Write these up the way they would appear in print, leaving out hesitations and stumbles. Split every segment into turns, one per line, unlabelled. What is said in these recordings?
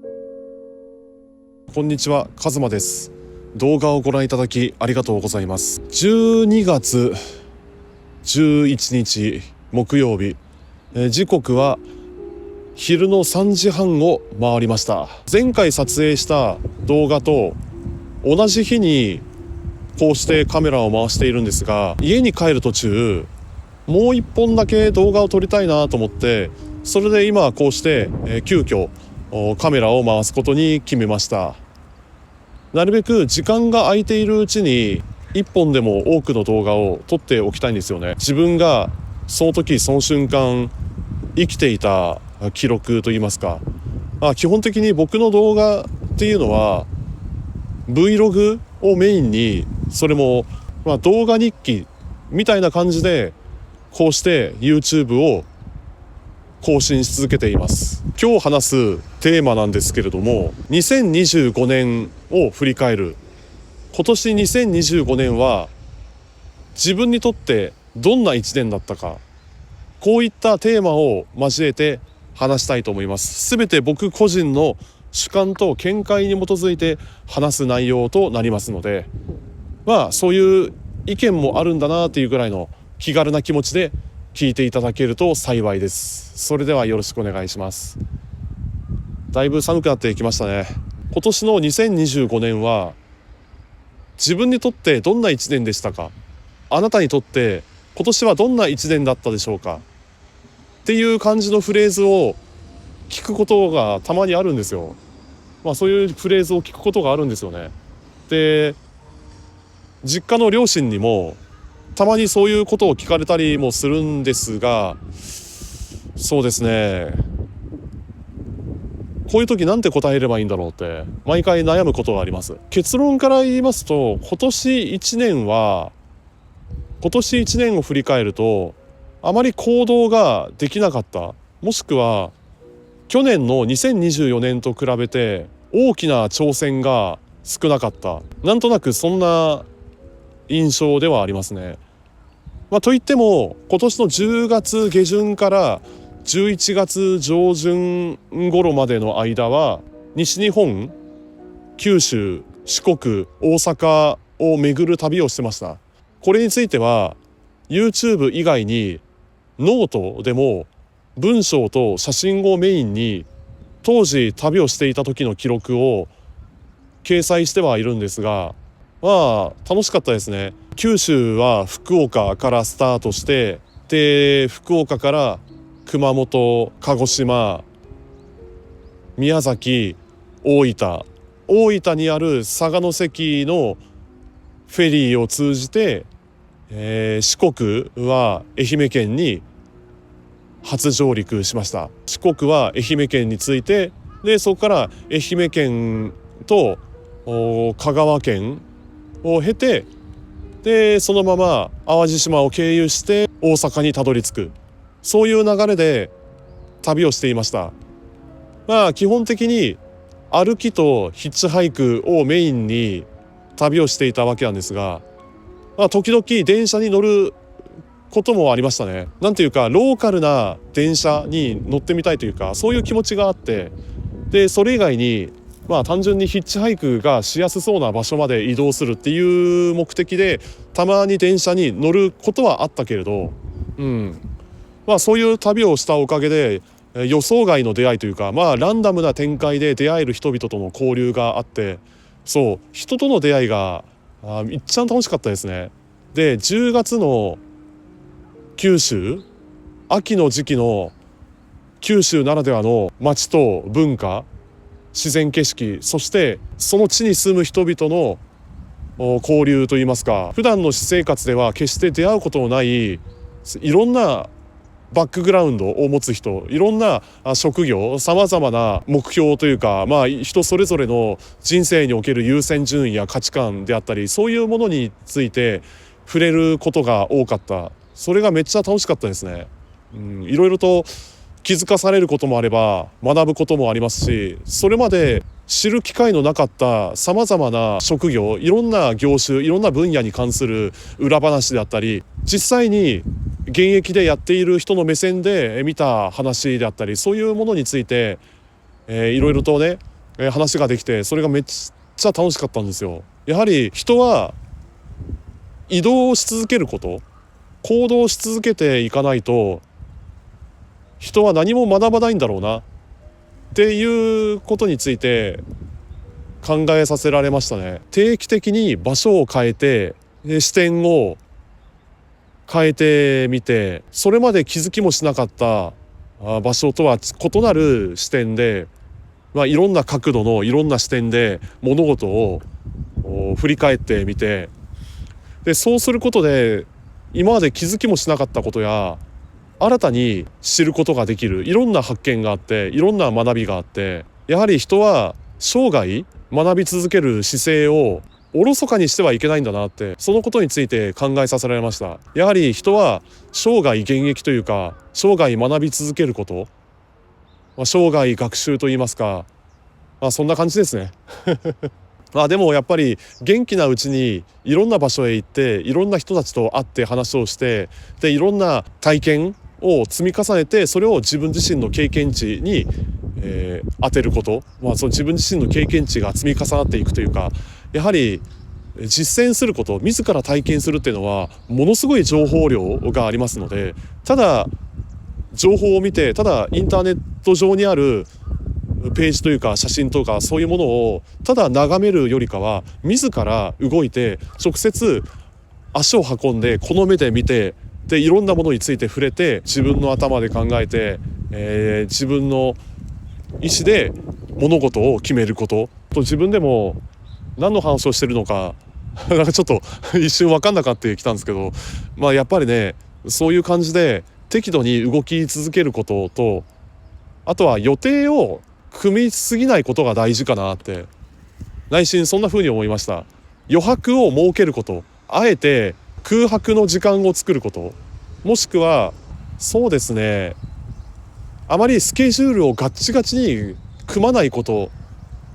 こんにちは、カズマです。動画をご覧いただきありがとうございます。12月11日木曜日、時刻は昼の3時半を回りました。前回撮影した動画と同じ日にこうしてカメラを回しているんですが、家に帰る途中もう一本だけ動画を撮りたいなと思って、それで今こうして、急遽カメラを回すことに決めました。なるべく時間が空いているうちに一本でも多くの動画を撮っておきたいんですよね。自分がその時その瞬間生きていた記録といいますか、基本的に僕の動画っていうのは Vlog をメインに、それも動画日記みたいな感じでこうして YouTube を更新し続けています。今日話すテーマなんですけれども、2025年を振り返る。今年2025年は自分にとってどんな一年だったか、こういったテーマを交えて話したいと思います。すべて僕個人の主観と見解に基づいて話す内容となりますので、そういう意見もあるんだなというぐらいの気軽な気持ちで聞いていただけると幸いです。それではよろしくお願いします。だいぶ寒くなってきましたね。今年の2025年は自分にとってどんな一年でしたか。あなたにとって今年はどんな一年だったでしょうかっていう感じのフレーズを聞くことがたまにあるんですよ。そういうフレーズを聞くことがあるんですよね。で、実家の両親にもたまにそういうことを聞かれたりもするんですが、そうですね、こういう時なんて答えればいいんだろうって毎回悩むことがあります。結論から言いますと、今年1年を振り返るとあまり行動ができなかった、もしくは去年の2024年と比べて大きな挑戦が少なかった、なんとなくそんな印象ではありますね。といっても今年の10月下旬から11月上旬頃までの間は西日本、九州、四国、大阪を巡る旅をしてました。これについては YouTube 以外にノートでも文章と写真をメインに当時旅をしていた時の記録を掲載してはいるんですが、楽しかったですね。九州は福岡からスタートして、で福岡から熊本、鹿児島、宮崎、大分にある佐賀関のフェリーを通じて、四国は愛媛県に初上陸しました。四国は愛媛県に着いて、でそこから愛媛県と香川県を経て、でそのまま淡路島を経由して大阪にたどり着く、そういう流れで旅をしていました。基本的に歩きとヒッチハイクをメインに旅をしていたわけなんですが、時々電車に乗ることもありましたね。なんていうかローカルな電車に乗ってみたいというか、そういう気持ちがあって、でそれ以外に単純にヒッチハイクがしやすそうな場所まで移動するっていう目的でたまに電車に乗ることはあったけれど、そういう旅をしたおかげで予想外の出会いというか、ランダムな展開で出会える人々との交流があって、そう人との出会いが一番楽しかったですね。で10月の九州、秋の時期の九州ならではの街と文化、自然景色、そしてその地に住む人々の交流といいますか、普段の私生活では決して出会うことのないいろんなバックグラウンドを持つ人、いろんな職業、さまざまな目標というか、人それぞれの人生における優先順位や価値観であったり、そういうものについて触れることが多かった。それがめっちゃ楽しかったですね。いろいろと気づかされることもあれば学ぶこともありますし、それまで知る機会のなかったさまざまな職業、いろんな業種、いろんな分野に関する裏話であったり、実際に現役でやっている人の目線で見た話であったり、そういうものについていろいろとね話ができて、それがめっちゃ楽しかったんですよ。やはり人は移動し続けること、行動し続けていかないと人は何も学ばないんだろうなっていうことについて考えさせられましたね。定期的に場所を変えて視点を変えてみて、それまで気づきもしなかった場所とは異なる視点で、いろんな角度のいろんな視点で物事を振り返ってみて、でそうすることで今まで気づきもしなかったことや新たに知ることができる、いろんな発見があっていろんな学びがあって、やはり人は生涯学び続ける姿勢をおろそかにしてはいけないんだなって、そのことについて考えさせられました。やはり人は生涯現役というか生涯学び続けること、生涯学習といいますか、そんな感じですねでもやっぱり元気なうちにいろんな場所へ行っていろんな人たちと会って話をして、でいろんな体験を積み重ねて、それを自分自身の経験値に、当てること、その自分自身の経験値が積み重なっていくというか、やはり実践すること、自ら体験するっていうのはものすごい情報量がありますので、ただ情報を見て、ただインターネット上にあるページというか写真とかそういうものをただ眺めるよりかは、自ら動いて直接足を運んでこの目で見て、でいろんなものについて触れて自分の頭で考えて、自分の意思で物事を決めることと、自分でも何の話をしてるのかなんかちょっと一瞬分かんなかってきたんですけど、やっぱりね、そういう感じで適度に動き続けることと、あとは予定を組みすぎないことが大事かなって内心そんな風に思いました。余白を設けること、あえて空白の時間を作ること、もしくはそうですね、あまりスケジュールをガッチガチに組まないこと、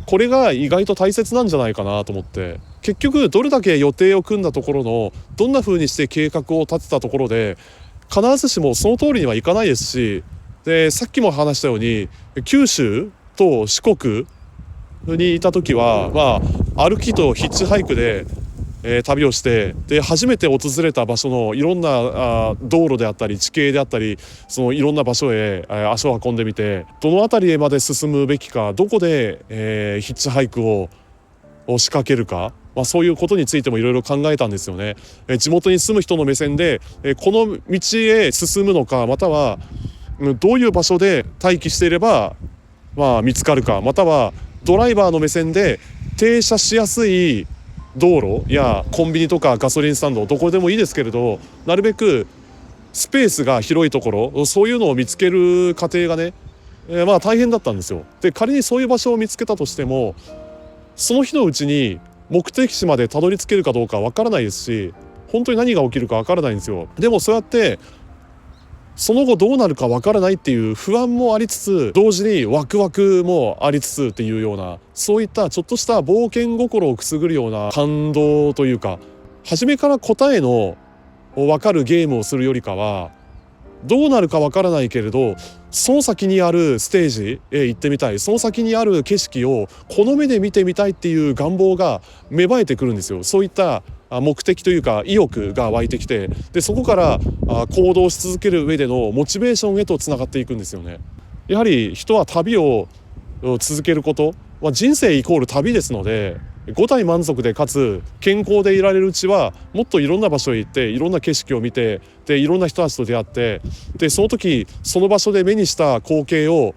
これが意外と大切なんじゃないかなと思って、結局どれだけ予定を組んだところの、どんな風にして計画を立てたところで必ずしもその通りにはいかないですし、でさっきも話したように九州と四国にいた時は、歩きとヒッチハイクで、旅をして、で初めて訪れた場所のいろんな道路であったり地形であったり、そのいろんな場所へ、足を運んでみて、どの辺りへまで進むべきか、どこで、ヒッチハイクを仕掛けるか、そういうことについてもいろいろ考えたんですよね。地元に住む人の目線で、この道へ進むのか、またはどういう場所で待機していれば見つかるか、またはドライバーの目線で停車しやすい道路やコンビニとかガソリンスタンド、どこでもいいですけれど、なるべくスペースが広いところ、そういうのを見つける過程がね、大変だったんですよ。で仮にそういう場所を見つけたとしても、その日のうちに目的地までたどり着けるかどうかわからないですし、本当に何が起きるかわからないんですよ。でもそうやってその後どうなるかわからないっていう不安もありつつ、同時にワクワクもありつつっていうような、そういったちょっとした冒険心をくすぐるような感動というか、初めから答えの分かるゲームをするよりかは、どうなるかわからないけれどその先にあるステージへ行ってみたい、その先にある景色をこの目で見てみたいっていう願望が芽生えてくるんですよ。そういった目的というか意欲が湧いてきて、でそこから行動し続ける上でのモチベーションへとつながっていくんですよね。やはり人は旅を続けること、人生イコール旅ですので、五体満足でかつ健康でいられるうちは、もっといろんな場所へ行っていろんな景色を見て、でいろんな人たちと出会って、でその時その場所で目にした光景を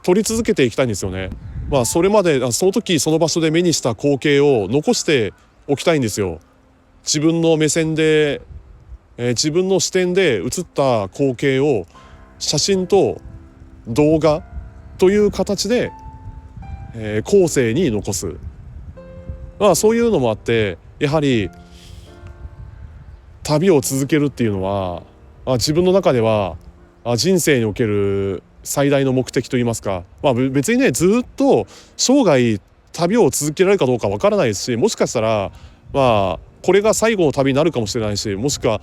撮り続けていきたいんですよね。それまでその時その場所で目にした光景を残しておきたいんですよ。自分の目線で、自分の視点で映った光景を写真と動画という形で、後世に残す、そういうのもあって、やはり旅を続けるっていうのは、自分の中では人生における最大の目的といいますか、別にねずっと生涯旅を続けられるかどうかわからないですし、もしかしたらこれが最後の旅になるかもしれないし、もしくは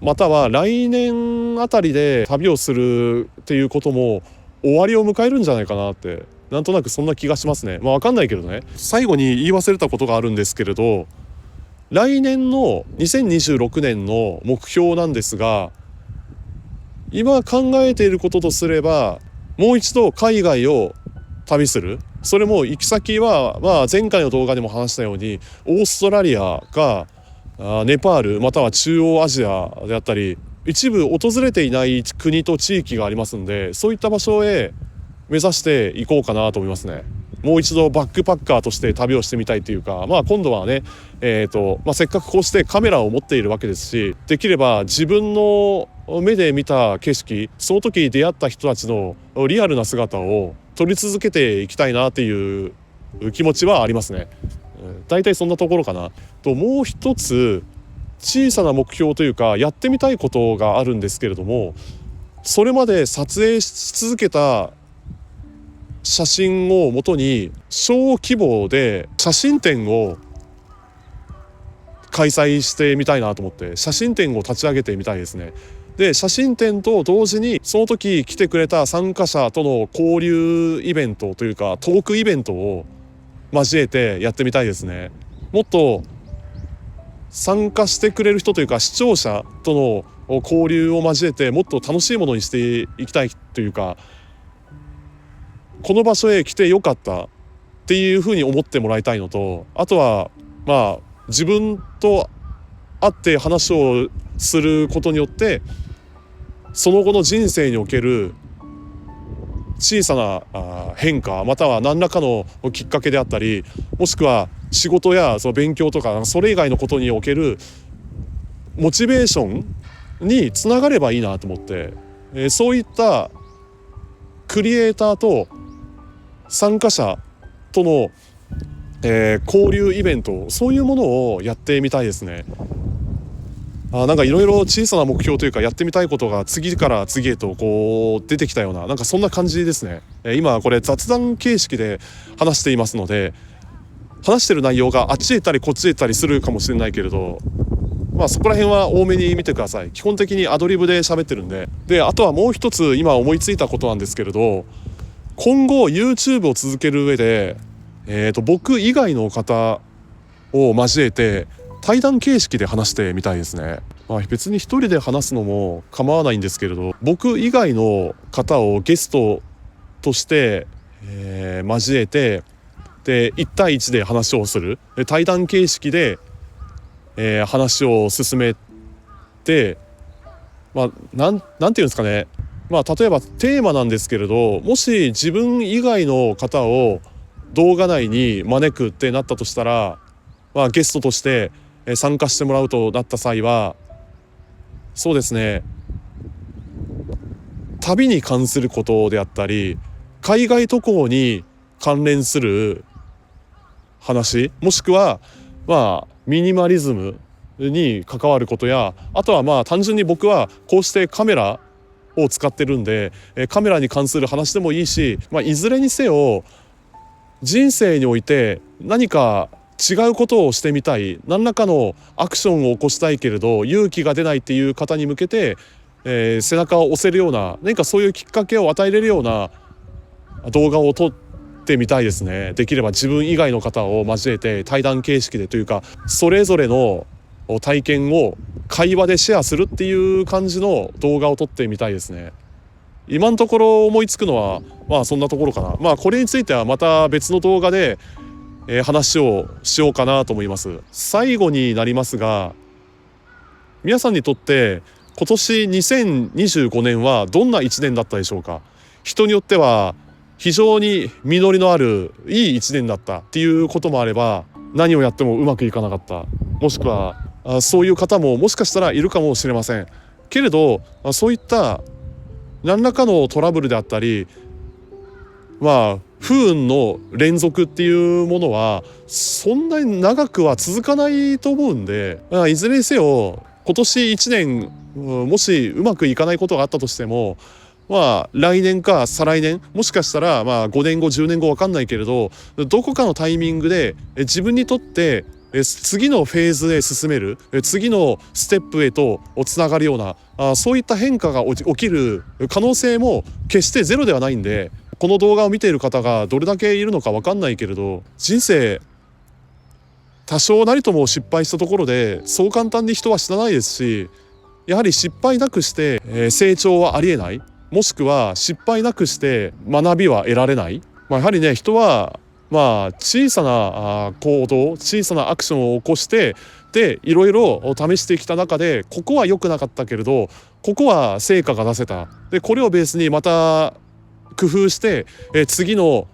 または来年あたりで旅をするっていうことも終わりを迎えるんじゃないかなって、なんとなくそんな気がしますね。分かんないけどね。最後に言い忘れたことがあるんですけれど、来年の2026年の目標なんですが、今考えていることとすれば、もう一度海外を旅する。それも行き先は、前回の動画でも話したようにオーストラリアかネパールまたは中央アジアであったり、一部訪れていない国と地域がありますんで、そういった場所へ目指していこうかなと思いますね。もう一度バックパッカーとして旅をしてみたいというか、今度はね、せっかくこうしてカメラを持っているわけですし、できれば自分の目で見た景色、その時出会った人たちのリアルな姿を撮り続けていきたいなっていう気持ちはありますね。大体そんなところかなと。もう一つ小さな目標というかやってみたいことがあるんですけれども、それまで撮影し続けた写真をもとに小規模で写真展を開催してみたいなと思って、写真展を立ち上げてみたいですね。で写真展と同時にその時来てくれた参加者との交流イベントというかトークイベントを交えてやってみたいですね。もっと参加してくれる人というか視聴者との交流を交えてもっと楽しいものにしていきたいというか、この場所へ来てよかったっていうふうに思ってもらいたいのと、あとは自分と会って話をすることによってその後の人生における小さな変化または何らかのきっかけであったり、もしくは仕事やその勉強とかそれ以外のことにおけるモチベーションにつながればいいなと思って、そういったクリエイターと参加者との、交流イベント、そういうものをやってみたいですね。なんかいろいろ小さな目標というかやってみたいことが次から次へとこう出てきたような、なんかそんな感じですね。今これ雑談形式で話していますので、話してる内容があっちへ行ったりこっちへ行ったりするかもしれないけれど、そこら辺は多めに見てください。基本的にアドリブで喋ってるんで。であとはもう一つ今思いついたことなんですけれど、今後 YouTube を続ける上で、僕以外の方を交えて対談形式で話してみたいですね。別に一人で話すのも構わないんですけれど、僕以外の方をゲストとして、交えてで1対1で話をする対談形式で、話を進めて、なんていうんですかね、例えばテーマなんですけれど、もし自分以外の方を動画内に招くってなったとしたら、ゲストとして参加してもらうとなった際は、そうですね、旅に関することであったり海外渡航に関連する話、もしくはミニマリズムに関わることや、あとは単純に僕はこうしてカメラを使ってるんでカメラに関する話でもいいし、いずれにせよ人生において何か違うことをしてみたい、何らかのアクションを起こしたいけれど勇気が出ないっていう方に向けて、背中を押せるような何かそういうきっかけを与えれるような動画を撮ってみたいですね。できれば自分以外の方を交えて対談形式でというか、それぞれの体験を会話でシェアするっていう感じの動画を撮ってみたいですね。今のところ思いつくのはそんなところかな。これについてはまた別の動画で話をしようかなと思います。最後になりますが、皆さんにとって今年2025年はどんな1年だったでしょうか。人によっては非常に実りのあるいい1年だったっていうこともあれば、何をやってもうまくいかなかった、もしくはそういう方ももしかしたらいるかもしれませんけれど、そういった何らかのトラブルであったり不運の連続っていうものはそんなに長くは続かないと思うんで、いずれにせよ今年1年もしうまくいかないことがあったとしても、来年か再来年、もしかしたら5年後10年後分かんないけれど、どこかのタイミングで自分にとって次のフェーズへ進める、次のステップへとつながるようなそういった変化が起きる可能性も決してゼロではないんで、この動画を見ている方がどれだけいるのか分かんないけれど、人生多少なりとも失敗したところでそう簡単に人は死なないですし、やはり失敗なくして、成長はありえない、もしくは失敗なくして学びは得られない。やはりね、人は小さな行動、小さなアクションを起こして、でいろいろ試してきた中で、ここは良くなかったけれどここは成果が出せた。でこれをベースにまた工夫して、次の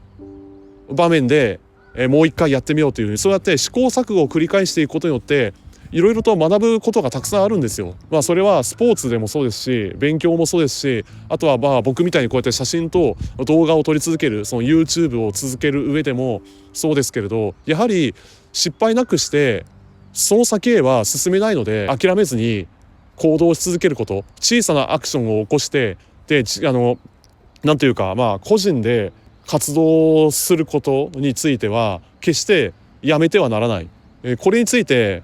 場面で、もう一回やってみようというふうに、そうやって試行錯誤を繰り返していくことによっていろいろと学ぶことがたくさんあるんですよ。それはスポーツでもそうですし、勉強もそうですし、あとは僕みたいにこうやって写真と動画を撮り続ける、その YouTube を続ける上でもそうですけれど、やはり失敗なくしてその先へは進めないので、諦めずに行動し続けること、小さなアクションを起こして、でなんというか個人で活動することについては決してやめてはならない。これについて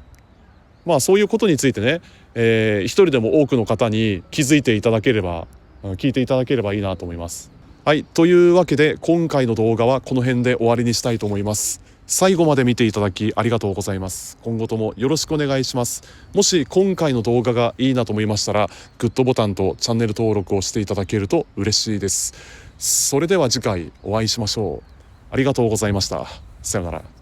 そういうことについてね、一人でも多くの方に気づいていただければ、聞いていただければいいなと思います。はい、というわけで今回の動画はこの辺で終わりにしたいと思います。最後まで見ていただきありがとうございます。今後ともよろしくお願いします。もし今回の動画がいいなと思いましたら、グッドボタンとチャンネル登録をしていただけると嬉しいです。それでは次回お会いしましょう。ありがとうございました。さようなら。